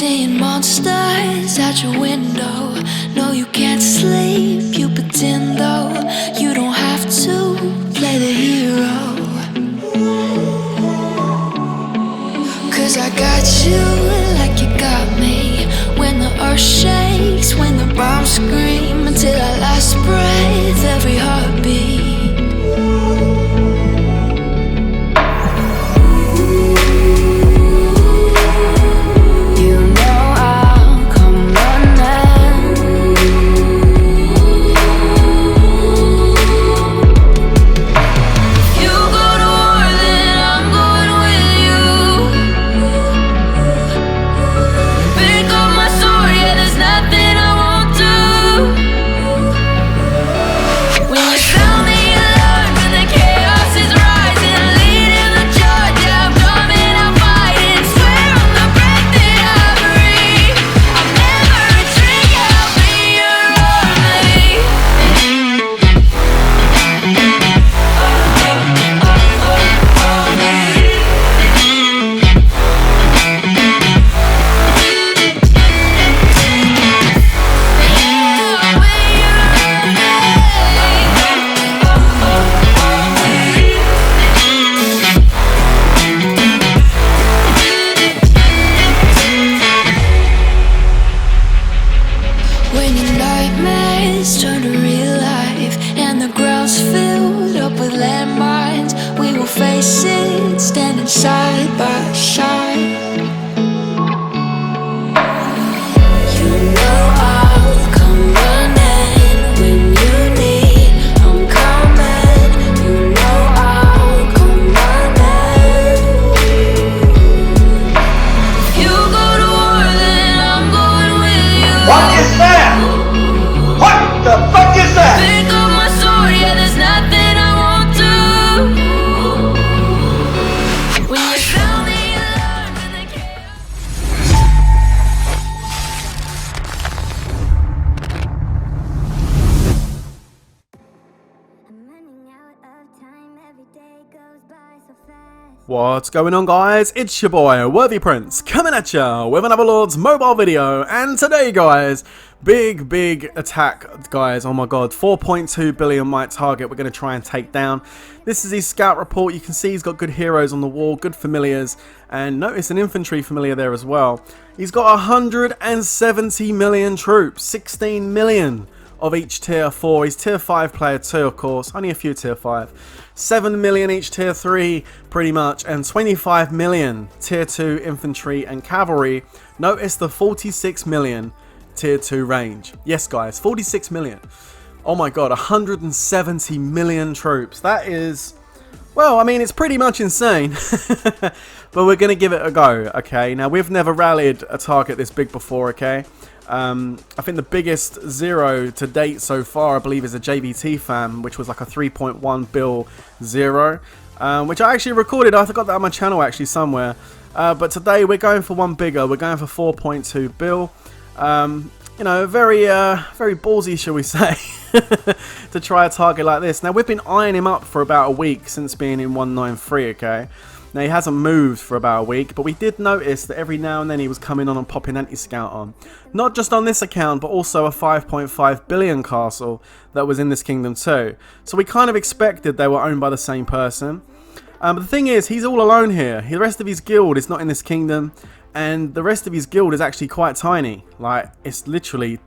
seeing monsters out your window. No, you can't sleep, you pretend though. You don't have to play the hero. Cause I got you like you got me. When the earth shakes, when the bombs scream, until our last breath, every heartbeat. When your nightmares turn to real life and the ground's filled up with landmines, we will face it, standing side by side. You know I'll come running when you need, I'm coming. You know I'll come running. If you go to war, then I'm going with you. What is that? What the fuck is that? Pick up my sword, yeah, there's nothing I won't do. When you sound the alarm and the chaos. I'm running out of time, every day goes by so fast. What's going on, guys? It's your boy Worthy Prince coming at ya with another Lord's mobile video, and today, guys, big attack, guys. Oh my god, 4.2 billion might target we're going to try and take down. This is his scout report. You can see he's got good heroes on the wall, good familiars, and notice an infantry familiar there as well. He's got 170 million troops, 16 million of each tier 4. He's tier 5 player 2, of course, only a few tier 5. 7 million each tier 3 pretty much, and 25 million tier 2 infantry and cavalry. Notice the 46 million tier 2 range. Yes, guys, 46 million. Oh my god, 170 million troops. That is, well, I mean, it's pretty much insane. But we're going to give it a go, okay? Now, we've never rallied a target this big before, okay? I think the biggest zero to date so far, I believe, is a JVT fam, which was like a 3.1 bill zero, which I actually recorded. I got that on my channel actually somewhere. But today we're going for one bigger. We're going for 4.2 bill. You know, very ballsy, shall we say, to try a target like this. Now, we've been eyeing him up for about a week since being in 193, okay? Now, he hasn't moved for about a week, but we did notice that every now and then he was coming on and popping anti-scout on. Not just on this account, but also a 5.5 billion castle that was in this kingdom too. So we kind of expected they were owned by the same person. But the thing is, he's all alone here. The rest of his guild is not in this kingdom, and the rest of his guild is actually quite tiny. Like, it's literally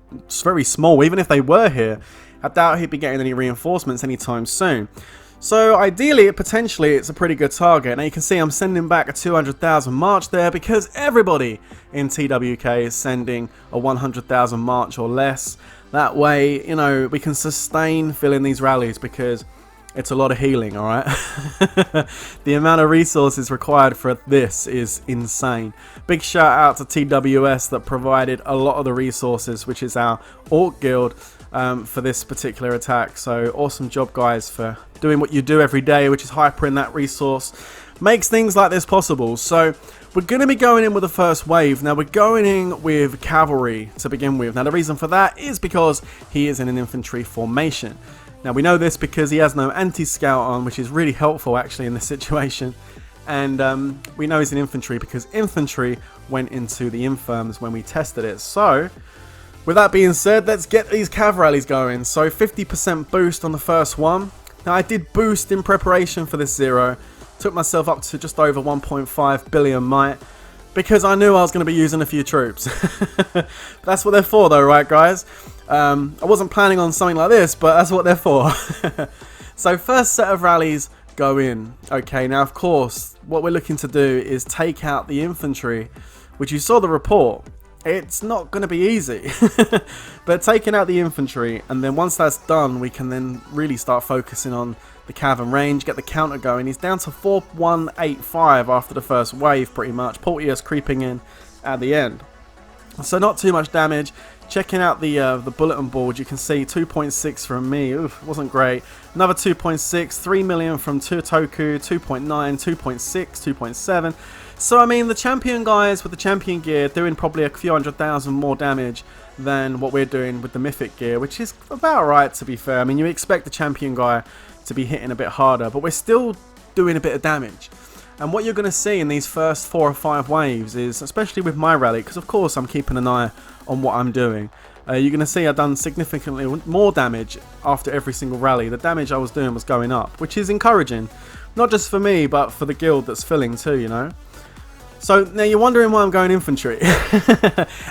very small. Even if they were here, I doubt he'd be getting any reinforcements anytime soon. So ideally, potentially, it's a pretty good target. Now you can see I'm sending back a 200,000 march there because everybody in TWK is sending a 100,000 march or less. That way, you know, we can sustain filling these rallies because it's a lot of healing, alright? The amount of resources required for this is insane. Big shout out to TWS that provided a lot of the resources, which is our Orc Guild, for this particular attack. So awesome job, guys, for doing what you do every day, which is hypering that resource. Makes things like this possible. So we're going to be going in with the first wave. Now we're going in with cavalry to begin with. Now the reason for that is because he is in an infantry formation. Now we know this because he has no anti-scout on, which is really helpful actually in this situation. And we know he's an infantry because infantry went into the infirms when we tested it. So, with that being said, let's get these cav rallies going. So 50% boost on the first one. Now I did boost in preparation for this zero. Took myself up to just over 1.5 billion might. Because I knew I was going to be using a few troops. That's what they're for though, right guys? I wasn't planning on something like this, but that's what they're for. So first set of rallies go in. Okay, now of course, what we're looking to do is take out the infantry, which you saw the report. It's not going to be easy. But taking out the infantry, and then once that's done, we can then really start focusing on the cav and range, get the counter going. He's down to 4185 after the first wave, pretty much. Porteous creeping in at the end. So not too much damage. Checking out the bulletin board, you can see 2.6 from me. Oof, wasn't great. Another 2.6, 3 million from Tutoku, 2.9, 2.6, 2.7. So I mean, the champion guys with the champion gear doing probably a few 100,000 more damage than what we're doing with the mythic gear, which is about right to be fair. I mean, you expect the champion guy to be hitting a bit harder, but we're still doing a bit of damage. And what you're going to see in these first 4 or 5 waves is, especially with my rally, because of course I'm keeping an eye on what I'm doing, you're going to see I've done significantly more damage after every single rally. The damage I was doing was going up, which is encouraging. Not just for me, but for the guild that's filling too, you know. So now you're wondering why I'm going infantry.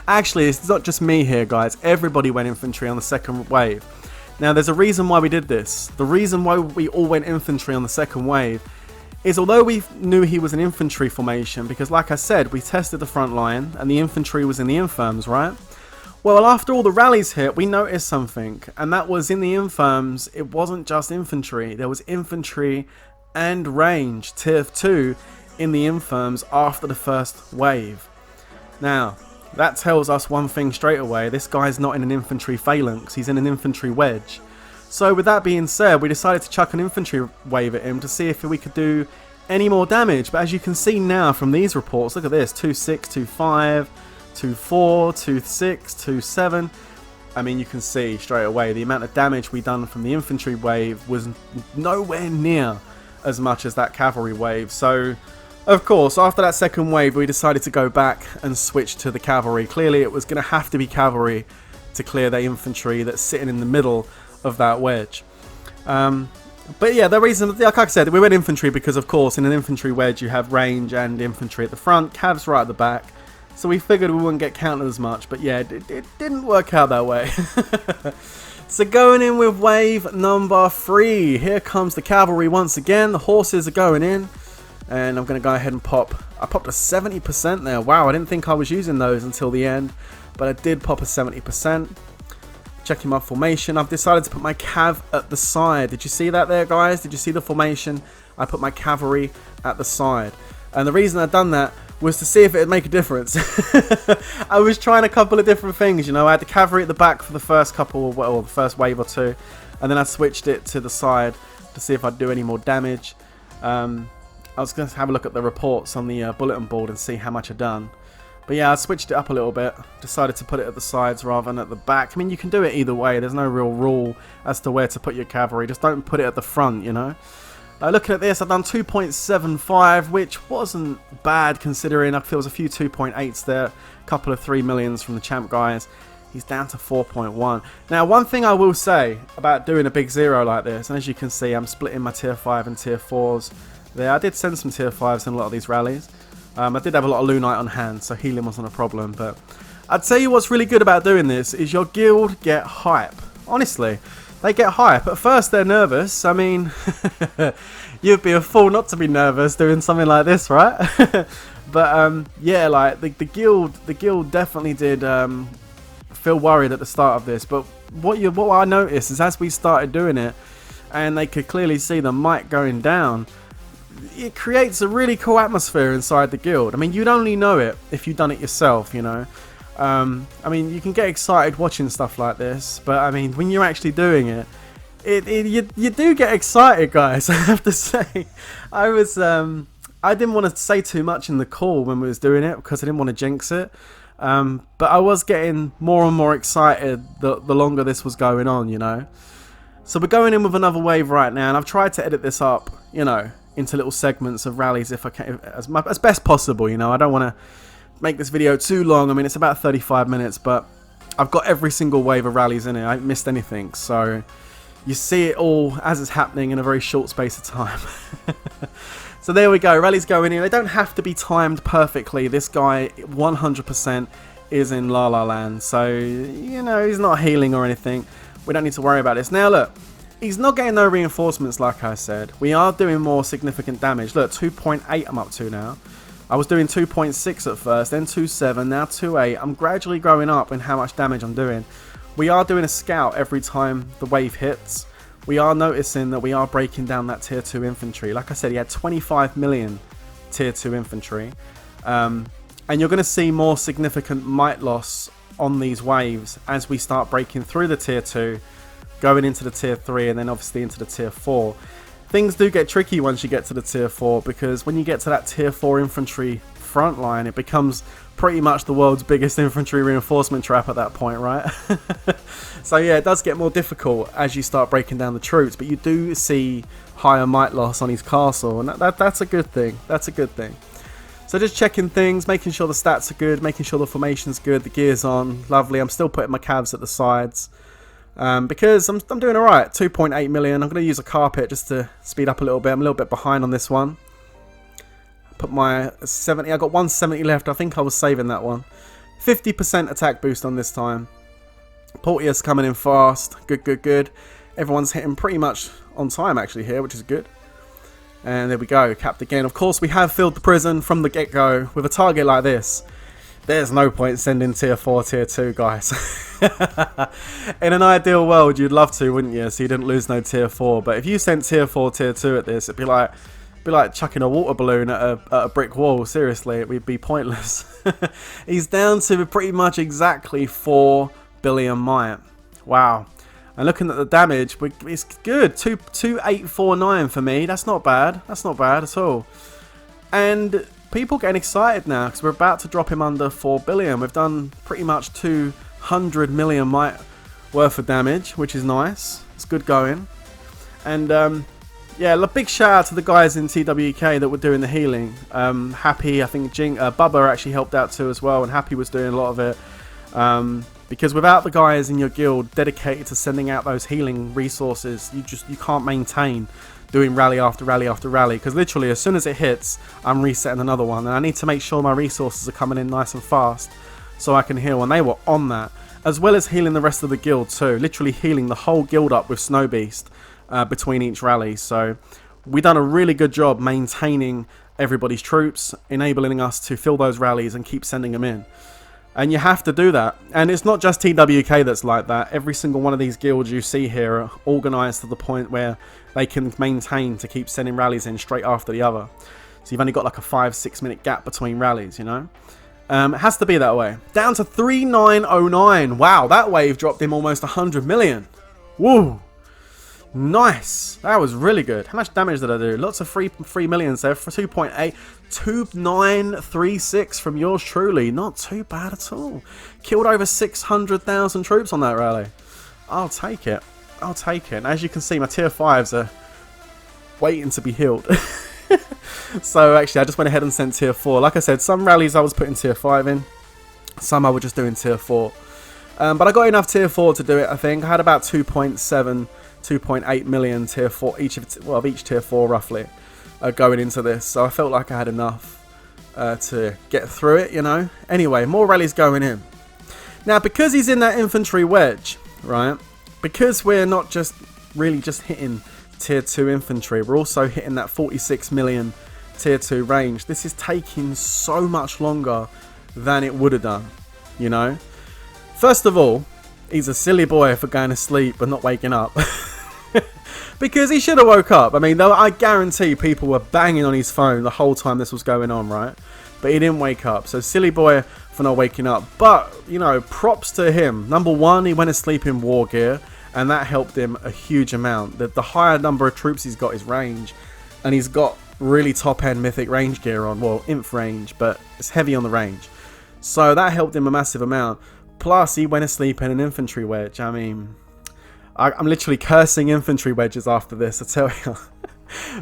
Actually, it's not just me here, guys. Everybody went infantry on the second wave. Now there's a reason why we did this. The reason why we all went infantry on the second wave is although we knew he was an infantry formation, because like I said, we tested the front line and the infantry was in the infirms, right? Well, after all the rallies hit, we noticed something, and that was in the infirms, it wasn't just infantry. There was infantry and range, tier 2, in the infirms after the first wave. Now, that tells us one thing straight away. This guy's not in an infantry phalanx, he's in an infantry wedge. So with that being said, we decided to chuck an infantry wave at him to see if we could do any more damage. But as you can see now from these reports, look at this, 2.6, 2.5, 2.4, 2.6, 2.7. I mean, you can see straight away the amount of damage we done from the infantry wave was nowhere near as much as that cavalry wave. So of course, after that second wave, we decided to go back and switch to the cavalry. Clearly, it was going to have to be cavalry to clear the infantry that's sitting in the middle of that wedge. But yeah, the reason, like I said, we went infantry because, of course, in an infantry wedge, you have range and infantry at the front, cavs right at the back. So we figured we wouldn't get countered as much, but yeah, it didn't work out that way. So going in with wave number 3, here comes the cavalry once again. The horses are going in. And I'm going to go ahead and pop. I popped a 70% there. Wow, I didn't think I was using those until the end. But I did pop a 70%. Checking my formation. I've decided to put my cav at the side. Did you see that there, guys? Did you see the formation? I put my cavalry at the side. And the reason I've done that was to see if it would make a difference. I was trying a couple of different things, you know. I had the cavalry at the back for the first couple, or the first wave or two. And then I switched it to the side to see if I'd do any more damage. I was going to have a look at the reports on the bulletin board and see how much I'd done. But yeah, I switched it up a little bit. Decided to put it at the sides rather than at the back. I mean, you can do it either way. There's no real rule as to where to put your cavalry. Just don't put it at the front, you know. Looking at this, I've done 2.75, which wasn't bad considering I feel there's a few 2.8s there. A couple of 3 millions from the champ guys. He's down to 4.1. Now, one thing I will say about doing a big zero like this, and as you can see, I'm splitting my tier 5 and tier 4s. There, I did send some tier 5s in a lot of these rallies. I did have a lot of Lunite on hand, so healing wasn't a problem. But I'd tell you what's really good about doing this is your guild get hype. Honestly, they get hype. At first, they're nervous. I mean, you'd be a fool not to be nervous doing something like this, right? But yeah, like the guild definitely did feel worried at the start of this. But what I noticed is as we started doing it, and they could clearly see the mic going down, it creates a really cool atmosphere inside the guild. I mean, you'd only know it if you'd done it yourself, you know. I mean, you can get excited watching stuff like this, but I mean, when you're actually doing it, you do get excited, guys. I have to say, I didn't want to say too much in the call when we was doing it because I didn't want to jinx it. But I was getting more and more excited the longer this was going on, you know. So we're going in with another wave right now, and I've tried to edit this up, you know, into little segments of rallies if I can, as best possible. You know, I don't want to make this video too long. I mean, it's about 35 minutes, but I've got every single wave of rallies in it. I haven't missed anything, so you see it all as it's happening in a very short space of time. So there we go, rallies going in. They don't have to be timed perfectly. This guy 100% is in La La Land, so you know, he's not healing or anything. We don't need to worry about this. Now look, he's not getting no reinforcements like I said. We are doing more significant damage. Look, 2.8 I'm up to now. I was doing 2.6 at first, then 2.7, now 2.8. I'm gradually growing up in how much damage I'm doing. We are doing a scout every time the wave hits. We are noticing that we are breaking down that tier 2 infantry. Like I said, he had 25 million tier 2 infantry. And you're going to see more significant might loss on these waves as we start breaking through the tier 2, going into the tier 3, and then obviously into the tier 4. Things do get tricky once you get to the tier 4, because when you get to that tier 4 infantry front line, it becomes pretty much the world's biggest infantry reinforcement trap at that point, right? So yeah, it does get more difficult as you start breaking down the troops, but you do see higher might loss on his castle, and that's a good thing. That's a good thing. So just checking things, making sure the stats are good, making sure the formation's good, the gear's on, lovely. I'm still putting my calves at the sides. Because I'm doing alright. 2.8 million. I'm going to use a carpet just to speed up a little bit. I'm a little bit behind on this one. Put my 70. I got 170 left. I think I was saving that one. 50% attack boost on this time. Portier's coming in fast. Good, good, good. Everyone's hitting pretty much on time actually here, which is good. And there we go. Capped again. Of course, we have filled the prison from the get-go. With a target like this, there's no point sending tier 4, tier 2, guys. In an ideal world, you'd love to, wouldn't you? So you didn't lose no tier 4. But if you sent tier 4, tier 2 at this, it'd be like chucking a water balloon at a brick wall. Seriously, it would be pointless. He's down to pretty much exactly 4 billion might. Wow. And looking at the damage, it's good. 2849 for me. That's not bad. That's not bad at all. And people getting excited now because we're about to drop him under 4 billion. We've done pretty much 200 million might worth of damage, which is nice. It's good going. And yeah, a big shout out to the guys in TWK that were doing the healing. Happy, I think Bubba actually helped out too as well, and Happy was doing a lot of it. Because without the guys in your guild dedicated to sending out those healing resources, you can't maintain doing rally after rally after rally, because literally as soon as it hits, I'm resetting another one, and I need to make sure my resources are coming in nice and fast so I can heal, and they were on that, as well as healing the rest of the guild too, literally healing the whole guild up with Snow Beast between each rally. So we done a really good job maintaining everybody's troops, enabling us to fill those rallies and keep sending them in. And you have to do that. And it's not just TWK that's like that. Every single one of these guilds you see here are organised to the point where they can maintain to keep sending rallies in straight after the other. So you've only got like a 5-6 minute gap between rallies, you know. It has to be that way. Down to 3909. Wow, that wave dropped him almost 100 million. Woo. Nice. That was really good. How much damage did I do? Lots of 3 millions there for 2.8. 2936 from yours truly. Not too bad at all. Killed over 600,000 troops on that rally. I'll take it. I'll take it. And as you can see, my tier 5s are waiting to be healed. So actually, I just went ahead and sent tier 4. Like I said, some rallies I was putting tier 5 in. Some I was just doing tier 4. But I got enough tier 4 to do it, I think. I had about 2.7, 2.8 million tier 4, of each tier 4 roughly. Going into this, so I felt like I had enough to get through it, you know. Anyway, more rallies going in. Now, because he's in that infantry wedge, right, because we're not just really just hitting tier 2 infantry, we're also hitting that 46 million tier 2 range. This is taking so much longer than it would have done, you know. First of all, he's a silly boy for going to sleep and not waking up. Because he should have woke up. I mean, I guarantee people were banging on his phone the whole time this was going on, right? But he didn't wake up. So silly boy for not waking up. But, you know, props to him. Number one, he went to sleep in war gear, and that helped him a huge amount. The higher number of troops he's got is range, and he's got really top-end mythic range gear on. Well, inf range, but it's heavy on the range. So that helped him a massive amount. Plus, he went to sleep in an infantry wedge. I mean, I'm literally cursing infantry wedges after this, I tell you.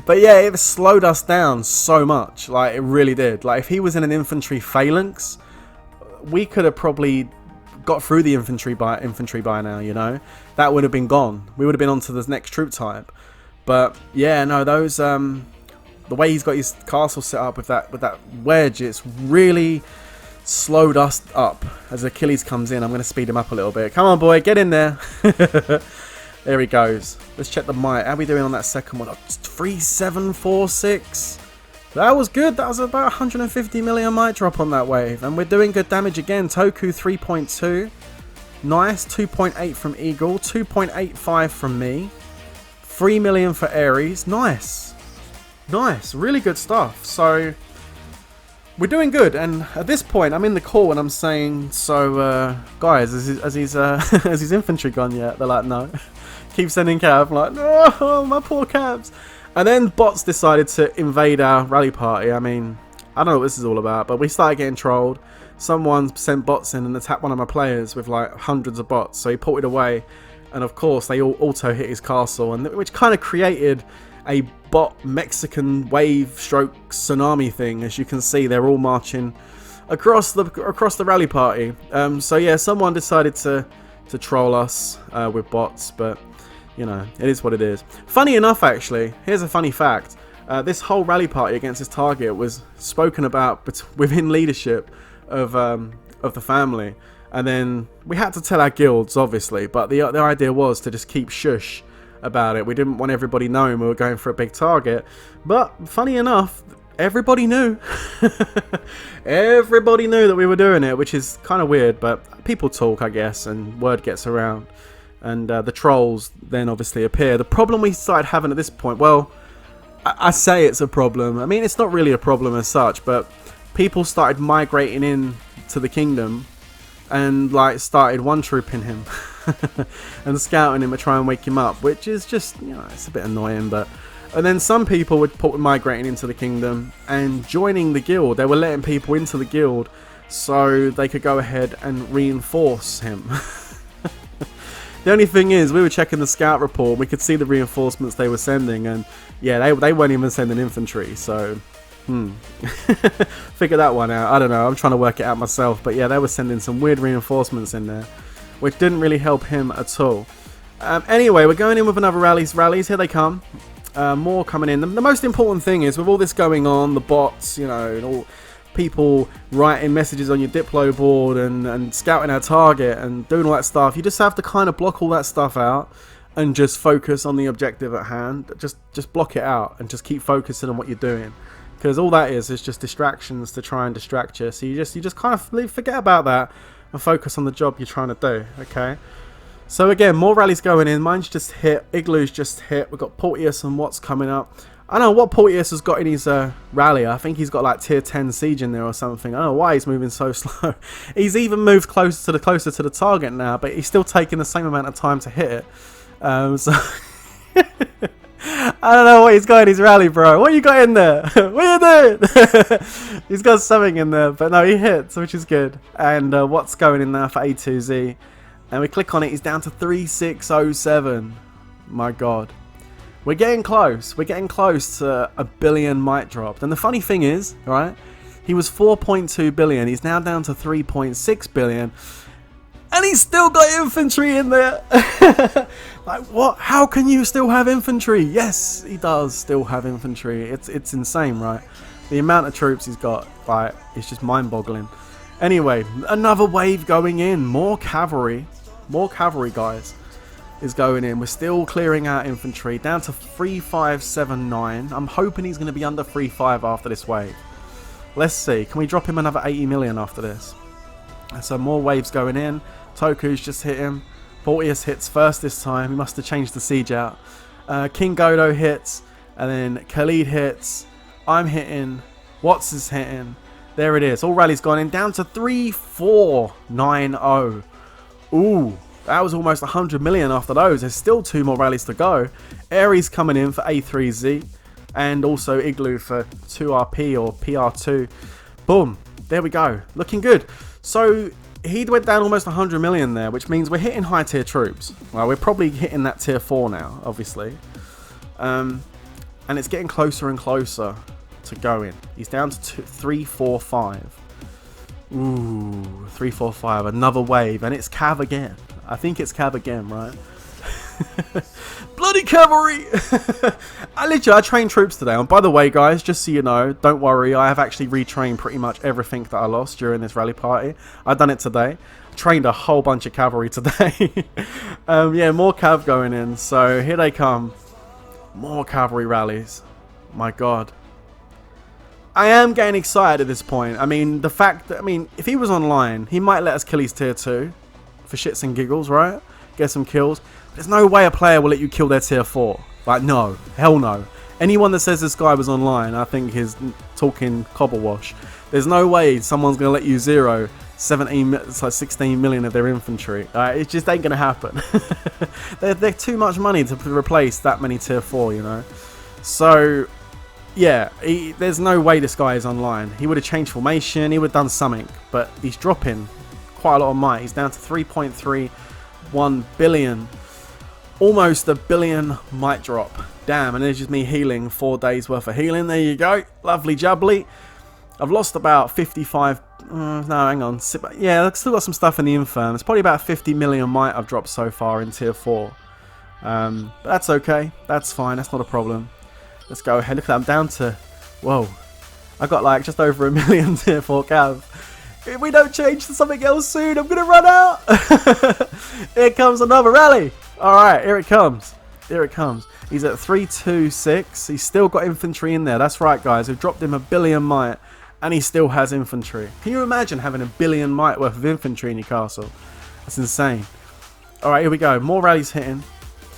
But yeah, it slowed us down so much. Like, it really did. Like, if he was in an infantry phalanx, we could have probably got through the infantry by now, you know. That would have been gone. We would have been on to the next troop type. But yeah, no, those the way he's got his castle set up with that wedge, it's really slowed us up. As Achilles comes in, I'm going to speed him up a little bit. Come on, boy, get in there. There he goes. Let's check the might. How are we doing on that second one? 3746. That was good. That was about 150 million might drop on that wave. And we're doing good damage again. Toku 3.2. Nice. 2.8 from Eagle. 2.85 from me. 3 million for Ares. Nice. Nice. Really good stuff. So we're doing good. And at this point, I'm in the call and I'm saying, so guys, has his infantry gone yet? They're like, no. Keep sending cabs. I'm like, no, my poor cabs. And then bots decided to invade our rally party. I mean, I don't know what this is all about, but we started getting trolled. Someone sent bots in and attacked one of my players with like hundreds of bots. So he ported away. And of course, they all auto hit his castle, and which kind of created a bot Mexican wave stroke tsunami thing. As you can see, they're all marching across the rally party. So yeah, someone decided to troll us with bots, but you know, it is what it is. Funny enough, actually, here's a funny fact. This whole rally party against this target was spoken about within leadership of the family. And then we had to tell our guilds, obviously, but the idea was to just keep shush about it. We didn't want everybody knowing we were going for a big target. But funny enough, everybody knew. Everybody knew that we were doing it, which is kind of weird, but people talk, I guess, and word gets around. And the trolls then obviously appear. The problem we started having at this point, well, I say it's a problem. I mean, it's not really a problem as such, but people started migrating in to the kingdom and like started one-trooping him and scouting him to try and wake him up, which is just, you know, it's a bit annoying. But and then some people would put migrating into the kingdom and joining the guild. They were letting people into the guild so they could go ahead and reinforce him. The only thing is, we were checking the scout report, we could see the reinforcements they were sending, and yeah, they weren't even sending infantry, so figure that one out. I don't know, I'm trying to work it out myself, but yeah, they were sending some weird reinforcements in there, which didn't really help him at all. Anyway, we're going in with another rallies, here they come. More coming in. The most important thing is, with all this going on, the bots, you know, and all people writing messages on your Diplo board and scouting our target and doing all that stuff, you just have to kind of block all that stuff out and just focus on the objective at hand. Just block it out and just keep focusing on what you're doing, because all that is just distractions to try and distract you. So you just kind of forget about that and focus on the job you're trying to do. Okay, so again, more rallies going in. Mine's just hit, Igloo's just hit. We've got Porteous and Watts coming up. I don't know what Porteous has got in his rally. I think he's got like tier 10 siege in there or something. I don't know why he's moving so slow. He's even moved closer to the target now, but he's still taking the same amount of time to hit it. So I don't know what he's got in his rally, bro. What you got in there? What are you doing? He's got something in there, but no, he hits, which is good. And what's going in there for A2Z? And we click on it, he's down to 3607. My God. We're getting close. We're getting close to a billion might drop. And the funny thing is, right, he was 4.2 billion. He's now down to 3.6 billion. And he's still got infantry in there. Like, what? How can you still have infantry? Yes, he does still have infantry. It's insane, right? The amount of troops he's got, like, it's just mind-boggling. Anyway, another wave going in. More cavalry, guys, is going in. We're still clearing out infantry, down to 3579. I'm hoping he's going to be under 35 after this wave. Let's see. Can we drop him another 80 million after this? So more waves going in. Toku's just hit him. Porteous hits first this time. He must have changed the siege out. King Godo hits, and then Khalid hits. I'm hitting. Watts is hitting. There it is. All rallies gone in, down to 3490. Ooh. That was almost 100 million after those. There's still 2 more rallies to go. Ares coming in for A3Z. And also Igloo for 2RP or PR2. Boom. There we go. Looking good. So he went down almost 100 million there, which means we're hitting high tier troops. Well, we're probably hitting that tier 4 now, obviously. And And it's getting closer and closer to going. He's down to 3, 4, 5. Ooh, 3, 4, 5. Another wave. And it's Cav again. I think it's Cav again, right? Bloody cavalry! I trained troops today. And by the way, guys, just so you know, don't worry. I have actually retrained pretty much everything that I lost during this rally party. I've done it today. Trained a whole bunch of cavalry today. Yeah, more cav going in. So here they come. More cavalry rallies. My god. I am getting excited at this point. I mean, the fact that, if he was online, he might let us kill his tier 2 for shits and giggles, right? Get some kills. But there's no way a player will let you kill their tier 4. Like, no. Hell no. Anyone that says this guy was online, I think is talking cobble wash. There's no way someone's going to let you zero 16 million of their infantry. It just ain't going to happen. they're too much money to replace that many tier 4, you know. So, yeah, there's no way this guy is online. He would have changed formation, he would have done something. But he's dropping quite a lot of might. He's down to 3.31 billion. Almost a billion might drop. Damn, and there's just me healing 4 days worth of healing. There you go. Lovely jubbly. I've lost about 55... no, hang on. Yeah, I've still got some stuff in the infirm. It's probably about 50 million might I've dropped so far in tier 4. But that's okay. That's fine. That's not a problem. Let's go ahead. Look at that. I'm down to... Whoa. I got like just over a million tier 4 cav. If we don't change to something else soon, I'm going to run out. Here comes another rally. Alright, here it comes. Here it comes. He's at 326. He's still got infantry in there. That's right, guys. We've dropped him a billion might. And he still has infantry. Can you imagine having a billion might worth of infantry in your castle? That's insane. Alright, here we go. More rallies hitting.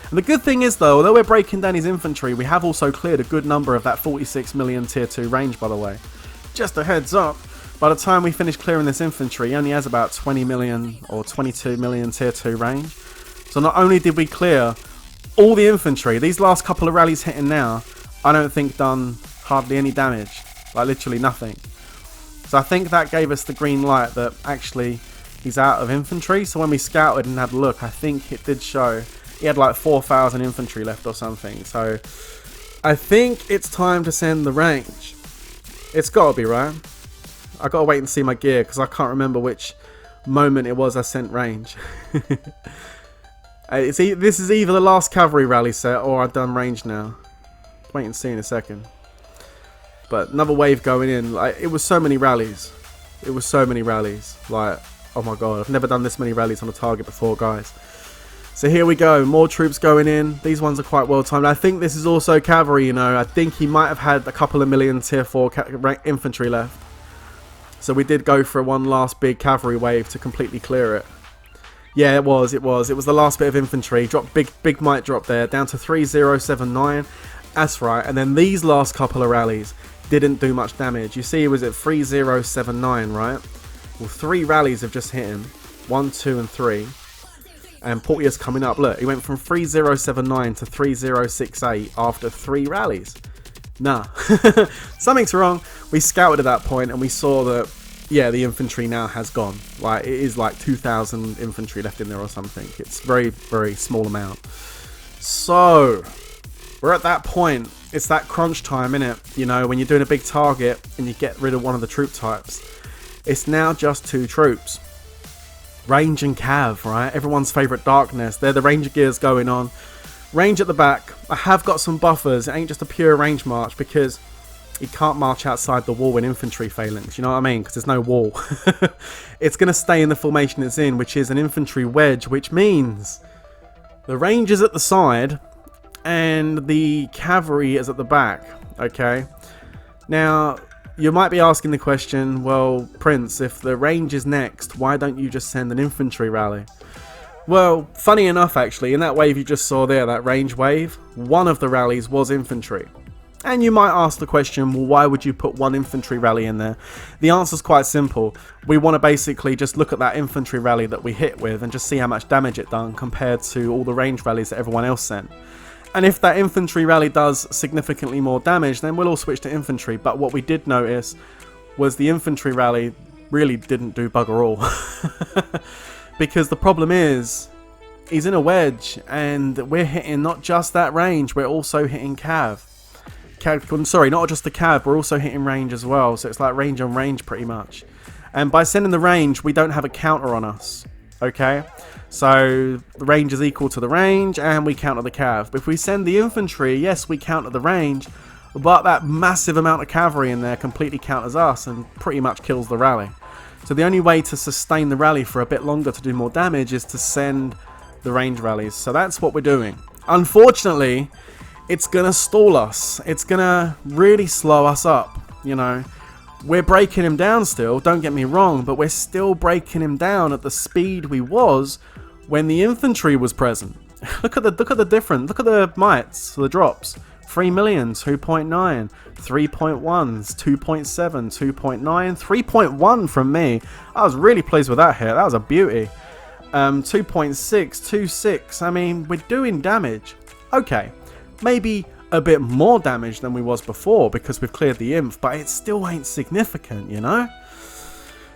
And the good thing is, though, although we're breaking down his infantry, we have also cleared a good number of that 46 million tier 2 range, by the way. Just a heads up. By the time we finish clearing this infantry, he only has about 20 million or 22 million tier 2 range. So not only did we clear all the infantry, these last couple of rallies hitting now, I don't think done hardly any damage. Like literally nothing. So I think that gave us the green light that actually he's out of infantry. So when we scouted and had a look, I think it did show he had like 4,000 infantry left or something. So I think it's time to send the range. It's got to be, right? I got to wait and see my gear because I can't remember which moment it was I sent range. This is either the last cavalry rally set or I've done range now. Wait and see in a second. But another wave going in. Like, it was so many rallies. It was so many rallies. Like, oh my god, I've never done this many rallies on a target before, guys. So here we go. More troops going in. These ones are quite well timed. I think this is also cavalry, you know. I think he might have had a couple of million tier 4 infantry left. So we did go for one last big cavalry wave to completely clear it. Yeah, it was. It was the last bit of infantry. Dropped big might drop there. Down to 3079. That's right. And then these last couple of rallies didn't do much damage. You see, it was at 3079, right? Well, 3 rallies have just hit him. 1, 2, and 3. And Portier's coming up. Look, he went from 3079 to 3068 after 3 rallies. Nah. Something's wrong. We scouted at that point and we saw that, yeah, the infantry now has gone. Like, it is like 2,000 infantry left in there or something. It's very, very small amount. So, we're at that point. It's that crunch time, innit? You know, when you're doing a big target and you get rid of one of the troop types. It's now just 2 troops. Range and Cav, right? Everyone's favourite darkness. They're the ranger gears going on. Range at the back. I have got some buffers. It ain't just a pure range march because he can't march outside the wall in infantry phalanx. You know what I mean? Because there's no wall. It's going to stay in the formation it's in, which is an infantry wedge, which means the range is at the side and the cavalry is at the back. Okay. Now, you might be asking the question, well, Prince, if the range is next, why don't you just send an infantry rally? Well, funny enough, actually, in that wave you just saw there, that range wave, one of the rallies was infantry. And you might ask the question, well, why would you put one infantry rally in there? The answer's quite simple. We want to basically just look at that infantry rally that we hit with and just see how much damage it done compared to all the range rallies that everyone else sent. And if that infantry rally does significantly more damage, then we'll all switch to infantry. But what we did notice was the infantry rally really didn't do bugger all. Because the problem is, he's in a wedge, and we're hitting not just that range, we're also hitting Cav. sorry, not just the cav, we're also hitting range as well. So it's like range on range pretty much. And by sending the range, we don't have a counter on us. Okay? So the range is equal to the range and we counter the cav. But if we send the infantry, yes, we counter the range. But that massive amount of cavalry in there completely counters us and pretty much kills the rally. So the only way to sustain the rally for a bit longer to do more damage is to send the range rallies. So that's what we're doing. Unfortunately, it's going to stall us. It's going to really slow us up, you know. We're breaking him down still, don't get me wrong, but we're still breaking him down at the speed we was when the infantry was present. Look at the difference. Look at the mites, the drops. 3 million, 2.9, 3.1s, 2.7, 2.9, 3.1 from me. I was really pleased with that hit. That was a beauty. 2.6, 2.6. I mean, we're doing damage. Okay, maybe a bit more damage than we was before because we've cleared the inf, but it still ain't significant, you know?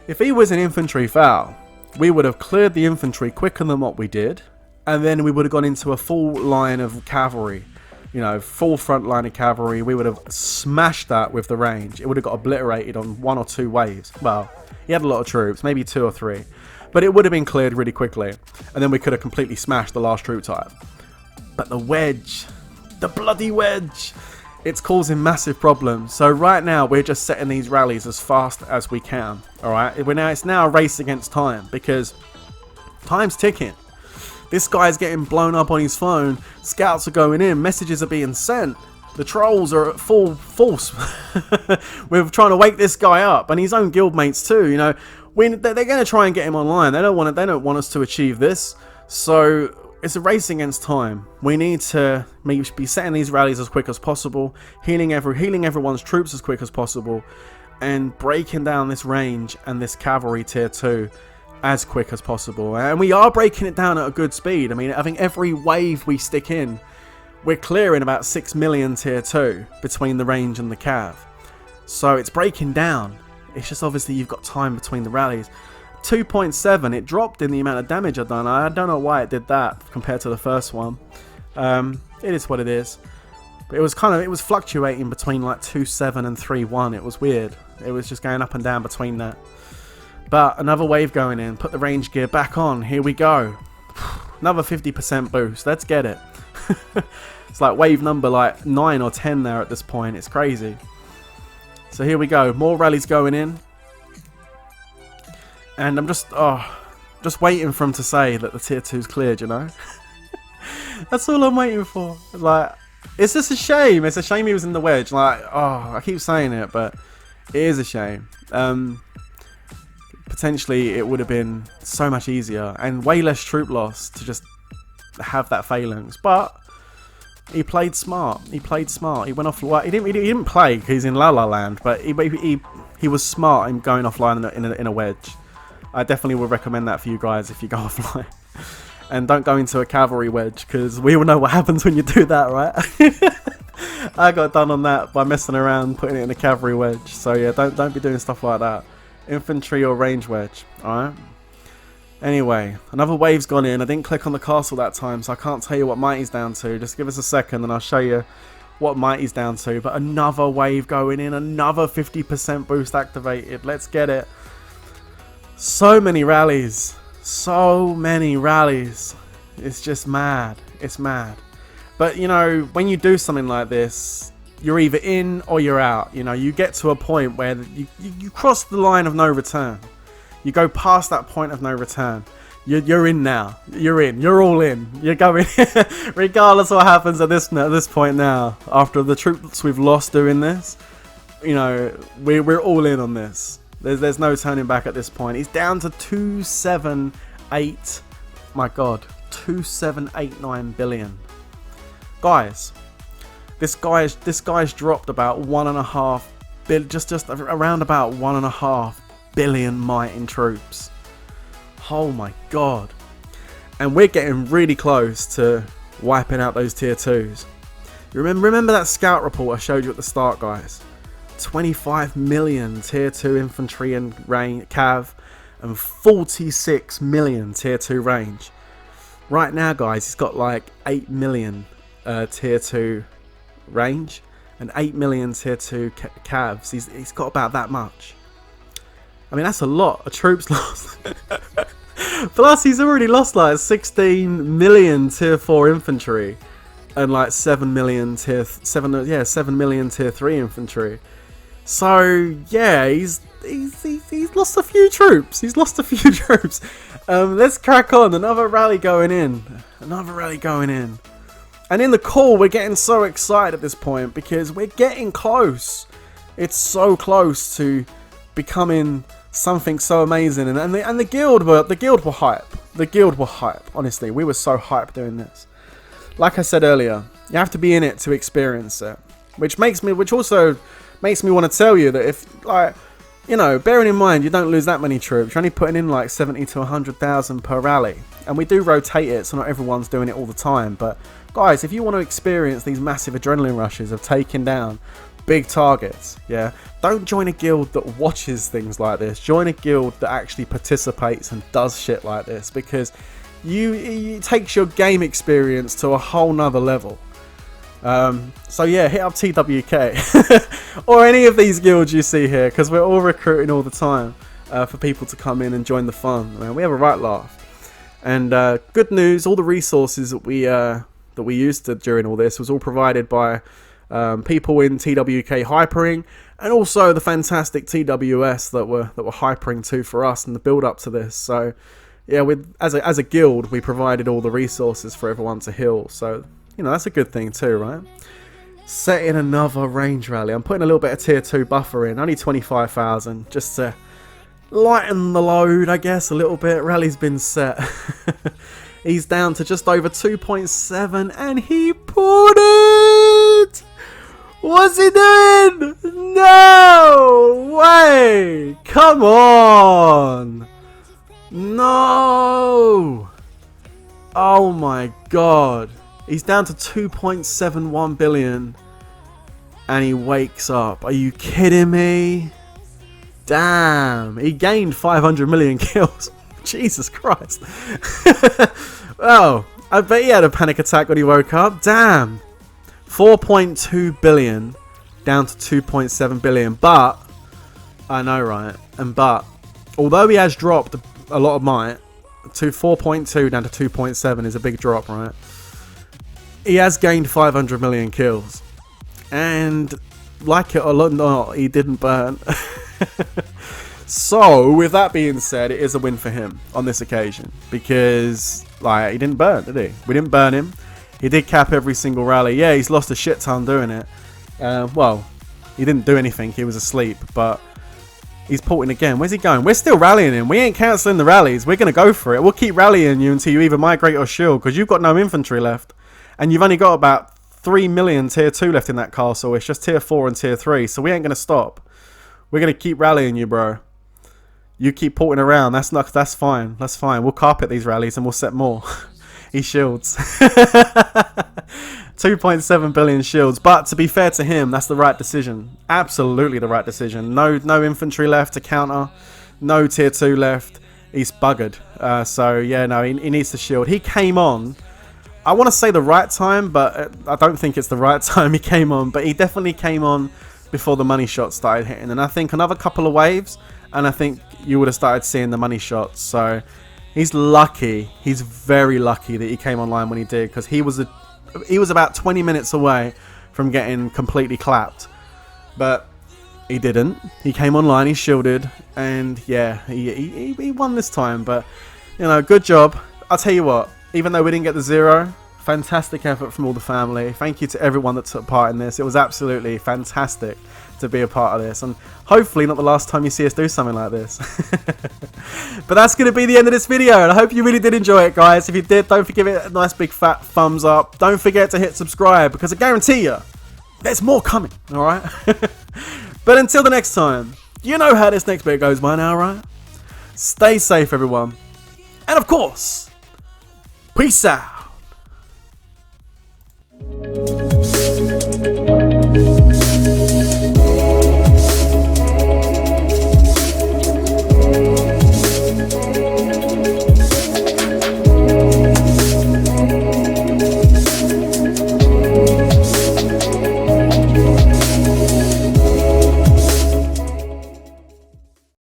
If he was an infantry foul, we would have cleared the infantry quicker than what we did, and then we would have gone into a full line of cavalry. You know, full front line of cavalry. We would have smashed that with the range. It would have got obliterated on 1 or 2 waves. Well, he had a lot of troops, maybe 2 or 3. But it would have been cleared really quickly. And then we could have completely smashed the last troop type. But the wedge, the bloody wedge, it's causing massive problems. So right now, we're just setting these rallies as fast as we can. Alright, it's now a race against time because time's ticking. This guy's getting blown up on his phone. Scouts are going in. Messages are being sent. The trolls are at full force. We're trying to wake this guy up, and his own guildmates too. You know, they're going to try and get him online. They don't want us to achieve this. So it's a race against time. We need to be setting these rallies as quick as possible, healing everyone's troops as quick as possible, and breaking down this range and this cavalry tier 2. As quick as possible, and we are breaking it down at a good speed. I mean, I think every wave we stick in, we're clearing about 6 million tier 2 between the range and the cav. So it's breaking down. It's just obviously you've got time between the rallies. 2.7, it dropped in the amount of damage I've done. I don't know why it did that compared to the first one. It is what it is. But it was fluctuating between like 2.7 and 3.1. It was weird. It was just going up and down between that. But another wave going in. Put the range gear back on. Here we go. Another 50% boost. Let's get it. It's like wave number like 9 or 10 there at this point. It's crazy. So here we go. More rallies going in. And I'm just waiting for him to say that the tier 2's cleared, you know? That's all I'm waiting for. Like, it's just a shame. It's a shame he was in the wedge. Like, I keep saying it, but it is a shame. Potentially it would have been so much easier and way less troop loss to just have that phalanx, but he played smart. He went off. He didn't play because he's in La La Land, but he was smart in going offline in a wedge. I definitely would recommend that for you guys if you go offline. And don't go into a cavalry wedge because we all know what happens when you do that, right? I got done on that by messing around putting it in a cavalry wedge. So yeah, don't be doing stuff like that. Infantry or range wedge, alright? Anyway, another wave's gone in. I didn't click on the castle that time, so I can't tell you what Mighty's down to. Just give us a second and I'll show you what Mighty's down to. But another wave going in, another 50% boost activated. Let's get it. So many rallies. So many rallies. It's just mad. It's mad. But, you know, when you do something like this, you're either in or you're out. You know, you get to a point where you cross the line of no return. You go past that point of no return. You're in now. You're in. You're all in. You're going regardless of what happens at this point now. After the troops we've lost doing this, you know, we're all in on this. There's no turning back at this point. He's down to 278. My God, 2789 billion. Guys. This guy's dropped about 1.5 billion, just around about 1.5 billion might in troops. Oh my God. And we're getting really close to wiping out those tier 2s. Remember that scout report I showed you at the start, guys? 25 million tier 2 infantry and cav and 46 million tier 2 range. Right now, guys, he's got like 8 million tier 2 range and 8 million tier 2 calves. He's got about that much. I mean, that's a lot of troops lost. Plus, he's already lost like 16 million tier 4 infantry and like 7 million tier 7 million tier 3 infantry. So yeah, he's lost a few troops. He's lost a few troops. Let's crack on. Another rally going in. Another rally going in. And in the call, we're getting so excited at this point because we're getting close. It's so close to becoming something so amazing. And the guild were hype. The guild were hype. Honestly, we were so hyped doing this. Like I said earlier, you have to be in it to experience it, which also makes me want to tell you that if, like, you know, bearing in mind you don't lose that many troops, you're only putting in like 70 to 100,000 per rally, and we do rotate it, so not everyone's doing it all the time. But guys, if you want to experience these massive adrenaline rushes of taking down big targets, yeah, don't join a guild that watches things like this. Join a guild that actually participates and does shit like this, because it takes your game experience to a whole nother level. So yeah, hit up TWK or any of these guilds you see here, because we're all recruiting all the time for people to come in and join the fun. Man, we have a right laugh. And good news, all the resources that we used during all this was all provided by people in TWK hypering, and also the fantastic TWS that were hypering too for us in the build up to this. So yeah, as a guild, we provided all the resources for everyone to heal. So, you know, that's a good thing too, right? Setting another range rally. I'm putting a little bit of tier 2 buffer in, only 25,000, just to lighten the load, I guess, a little bit. Rally's been set. He's down to just over 2.7, and he pulled it! What's he doing? No way! Come on! No! Oh my god. He's down to 2.71 billion and he wakes up. Are you kidding me? Damn. He gained 500 million kills. Jesus Christ. Well, I bet he had a panic attack when he woke up. Damn. 4.2 billion down to 2.7 billion. But, I know, right? But, although he has dropped a lot of might, to 4.2 down to 2.7 is a big drop, right? He has gained 500 million kills. And, like it or not, he didn't burn. So, with that being said, it is a win for him on this occasion. Because, like, he didn't burn, did he? We didn't burn him. He did cap every single rally. Yeah, he's lost a shit ton doing it. Well, he didn't do anything. He was asleep. But he's porting again. Where's he going? We're still rallying him. We ain't cancelling the rallies. We're going to go for it. We'll keep rallying you until you either migrate or shield. Because you've got no infantry left. And you've only got about 3 million tier 2 left in that castle. It's just tier 4 and tier 3. So we ain't going to stop. We're going to keep rallying you, bro. You keep porting around. That's fine. That's fine. We'll carpet these rallies and we'll set more. He shields. 2.7 billion shields. But to be fair to him, that's the right decision. Absolutely the right decision. No infantry left to counter. No tier 2 left. He's buggered. So yeah, no, he needs to shield. He came on, I want to say the right time, but I don't think it's the right time he came on. But he definitely came on before the money shots started hitting. And I think another couple of waves, and I think you would have started seeing the money shots. So he's lucky. He's very lucky that he came online when he did, because he was about 20 minutes away from getting completely clapped. But he didn't. He came online, he shielded, and yeah, he won this time. But, you know, good job. I'll tell you what, even though we didn't get the 0, fantastic effort from all the family. Thank you to everyone that took part in this. It was absolutely fantastic to be a part of this, and hopefully not the last time you see us do something like this. But that's going to be the end of this video, and I hope you really did enjoy it, guys. If you did, don't forget it a nice big fat thumbs up. Don't forget to hit subscribe, because I guarantee you there's more coming. Alright. But until the next time, you know how this next bit goes by now, right? Stay safe, everyone, and of course, peace out.